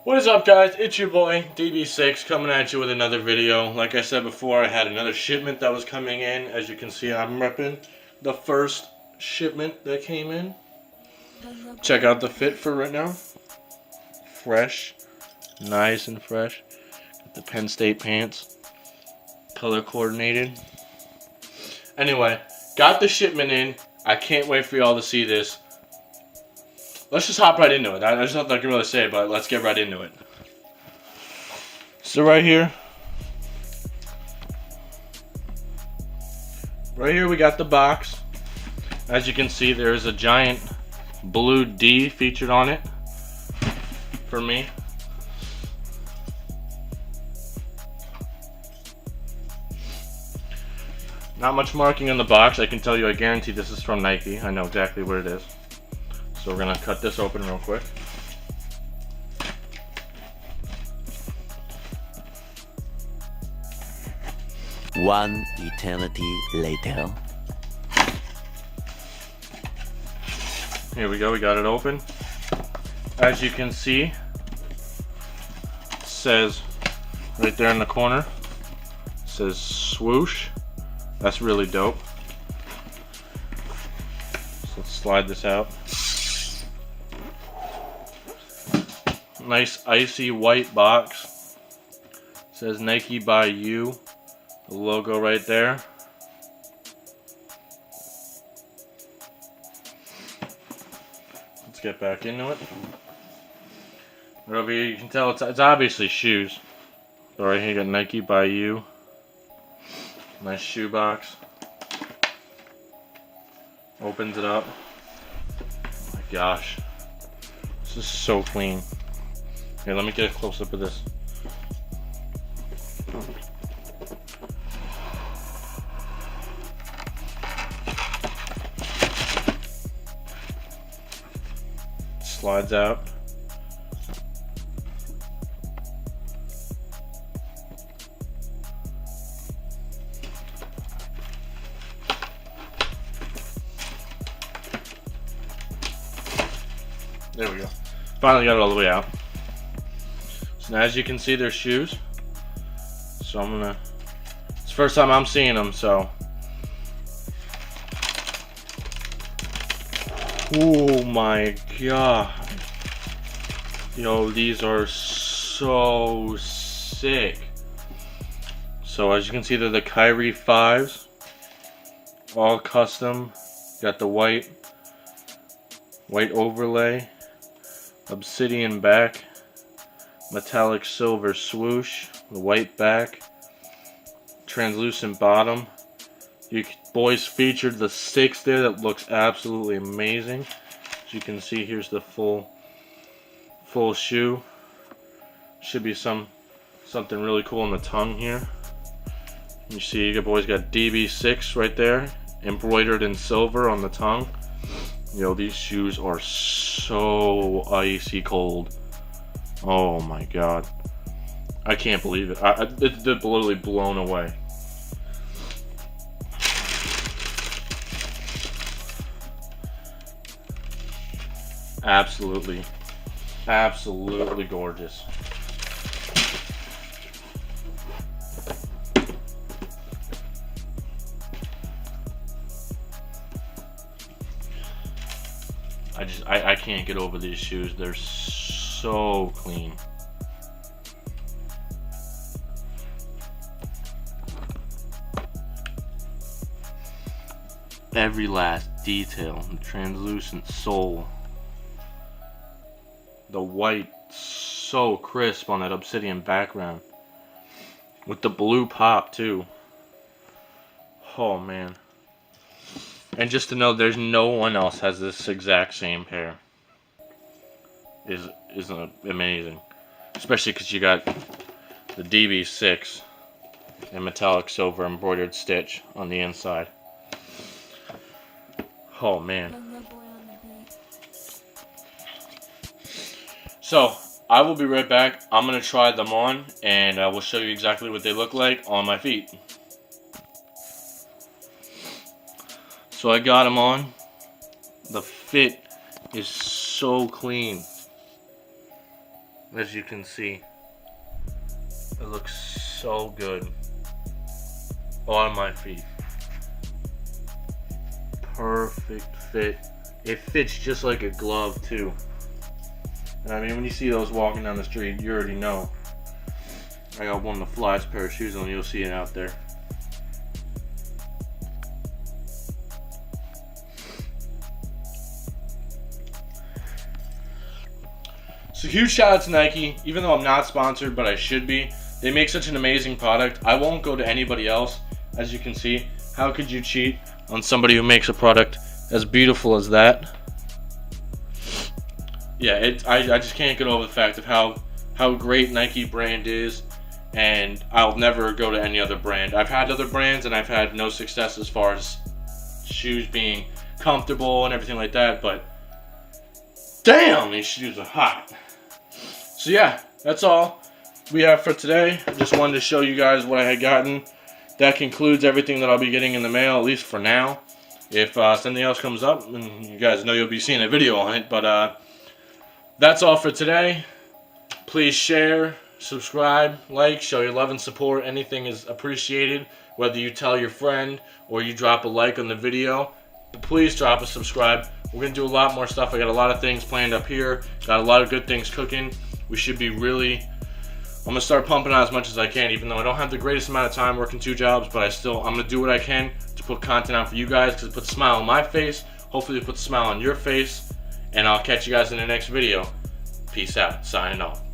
What is up, guys? It's your boy DB6 coming at you with another video. Like I said before, I had another shipment that was coming in. As you can see, I'm repping the first shipment that came in. Check out the fit for right now. Fresh, nice and fresh. Got the Penn State pants, color coordinated. Anyway, got the shipment in. I can't wait for y'all to see this. Let's just hop right into it. I just don't think I can really say it, but let's get right into it. So right here we got the box. As you can see, there's a giant blue D featured on it for me. Not much marking on the box. I can tell you, I guarantee this is from Nike. I know exactly what it is. So we're gonna cut this open real quick. One eternity later. Here we go, we got it open. As you can see, it says right there in the corner, it says swoosh. That's really dope. So let's slide this out. Nice icy white box. It says Nike by you. The logo right there. Let's get back into it. Right over here, you can tell it's obviously shoes. So right here, you got Nike by you. Nice shoe box. Opens it up. Oh my gosh. This is so clean. Here, let me get a close up of this. Slides out. There we go. Finally got it all the way out. So now, as you can see, they're shoes. So I'm gonna. It's the first time I'm seeing them, so. Oh my god. Yo, these are so sick. So as you can see, they're the Kyrie 5s. All custom. Got the white overlay. Obsidian back. Metallic silver swoosh. The white back. Translucent bottom. You boys featured the 6 there that looks absolutely amazing. As you can see, here's the full shoe. Should be something really cool in the tongue here. You see, you boys got DB6 right there, embroidered in silver on the tongue. Yo, these shoes are so icy cold. Oh my god, I can't believe it. They're literally blown away. Absolutely gorgeous. I can't get over these shoes. They're so clean. Every last detail, the translucent sole. The white, so crisp on that obsidian background. With the blue pop too. Oh man. And just to know there's no one else has this exact same pair is amazing. Especially because you got the DB6 and metallic silver embroidered stitch on the inside. Oh man. So, I will be right back. I'm going to try them on, and I will show you exactly what they look like on my feet. So I got them on. The fit is so clean. as you can see. It looks so good on my feet. Perfect fit. It fits just like a glove too. And I mean, when you see those walking down the street, you already know. I got one of the flyest pair of shoes on, you'll see it out there. So huge shout out to Nike, even though I'm not sponsored, but I should be. They make such an amazing product. I won't go to anybody else, as you can see. How could you cheat on somebody who makes a product as beautiful as that? Yeah, I just can't get over the fact of how great Nike brand is, and I'll never go to any other brand. I've had other brands and I've had no success as far as shoes being comfortable and everything like that, but damn, these shoes are hot. So yeah, that's all we have for today. I just wanted to show you guys what I had gotten. That concludes everything that I'll be getting in the mail, at least for now. If something else comes up, and you guys know you'll be seeing a video on it, but that's all for today. Please share, subscribe, like, show your love and support. Anything is appreciated, whether you tell your friend or you drop a like on the video. Please drop a subscribe. We're going to do a lot more stuff. I got a lot of things planned up here. Got a lot of good things cooking. We should be really... I'm going to start pumping out as much as I can, even though I don't have the greatest amount of time working 2 jobs, but I'm going to do what I can to put content out for you guys, because it puts a smile on my face. Hopefully it puts a smile on your face, and I'll catch you guys in the next video. Peace out. Signing off.